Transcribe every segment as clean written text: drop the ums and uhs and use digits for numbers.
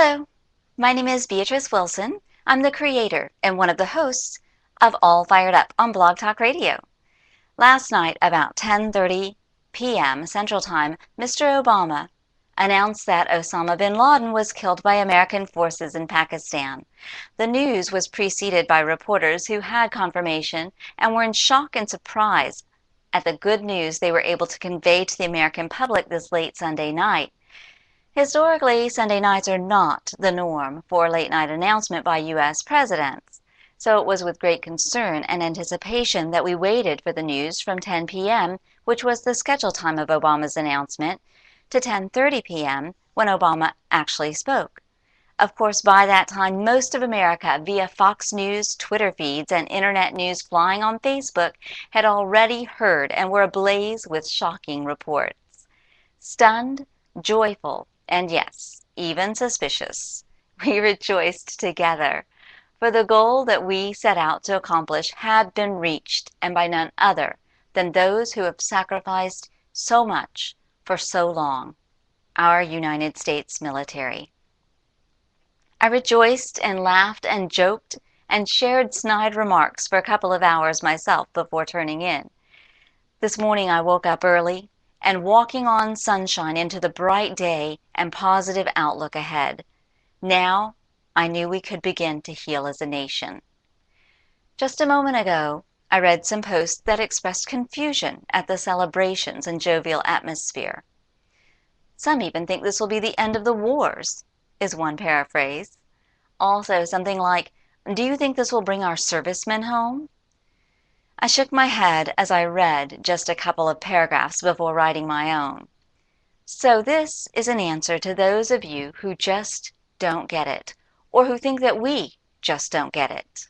Hello, my name is Beatrice Wilson. I'm the creator and one of the hosts of All Fired Up on Blog Talk Radio. Last night, about 10:30 p.m. Central Time, Mr. Obama announced that Osama bin Laden was killed by American forces in Pakistan. The news was preceded by reporters who had confirmation and were in shock and surprise at the good news they were able to convey to the American public this late Sunday night. Historically, Sunday nights are not the norm for a late-night announcement by U.S. presidents, so it was with great concern and anticipation that we waited for the news from 10 p.m., which was the scheduled time of Obama's announcement, to 10:30 p.m., when Obama actually spoke. Of course, by that time, most of America, via Fox News, Twitter feeds, and Internet news flying on Facebook, had already heard and were ablaze with shocking reports. Stunned, joyful, and yes, even suspicious, we rejoiced together, for the goal that we set out to accomplish had been reached, and by none other than those who have sacrificed so much for so long, our United States military. I rejoiced and laughed and joked and shared snide remarks for a couple of hours myself before turning in. This morning I woke up early and walking on sunshine into the bright day and positive outlook ahead. Now I knew we could begin to heal as a nation. Just a moment ago, I read some posts that expressed confusion at the celebrations and jovial atmosphere. Some even think this will be the end of the wars, is one paraphrase. Also something like, "Do you think this will bring our servicemen home?" I shook my head as I read just a couple of paragraphs before writing my own. So this is an answer to those of you who just don't get it, or who think that we just don't get it,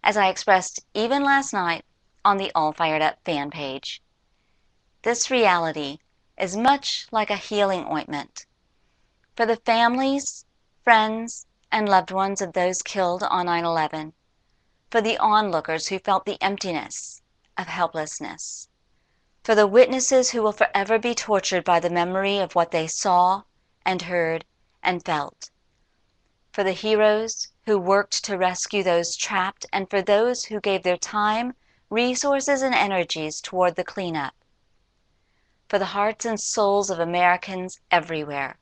as I expressed even last night on the All Fired Up fan page. This reality is much like a healing ointment for the families, friends, and loved ones of those killed on 9/11, for the onlookers who felt the emptiness of helplessness, for the witnesses who will forever be tortured by the memory of what they saw and heard and felt, for the heroes who worked to rescue those trapped, and for those who gave their time, resources, and energies toward the cleanup, for the hearts and souls of Americans everywhere.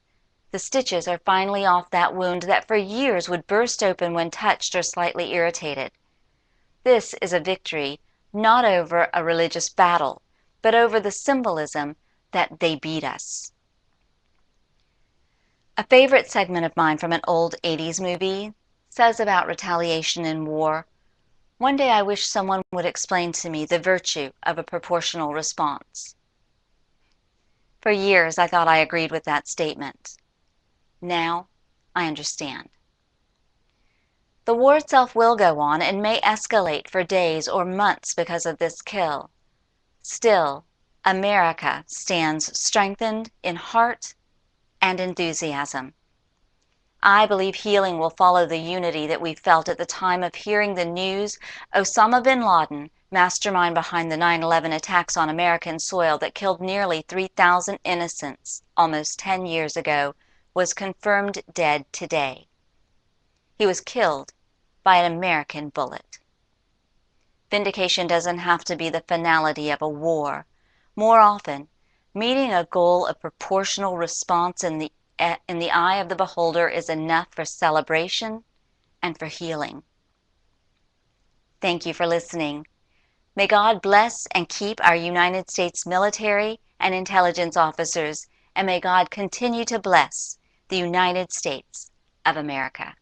The stitches are finally off that wound that for years would burst open when touched or slightly irritated. This is a victory not over a religious battle, but over the symbolism that they beat us. A favorite segment of mine from an old 80s movie says about retaliation in war, "One day I wish someone would explain to me the virtue of a proportional response." For years I thought I agreed with that statement. Now I understand. The war itself will go on and may escalate for days or months because of this kill. Still, America stands strengthened in heart and enthusiasm. I believe healing will follow the unity that we felt at the time of hearing the news Osama bin Laden, mastermind behind the 9/11 attacks on American soil that killed nearly 3,000 innocents almost 10 years ago, was confirmed dead today. He was killed by an American bullet. Vindication doesn't have to be the finality of a war. More often, meeting a goal of proportional response in the eye of the beholder is enough for celebration and for healing. Thank you for listening. May God bless and keep our United States military and intelligence officers, and may God continue to bless the United States of America.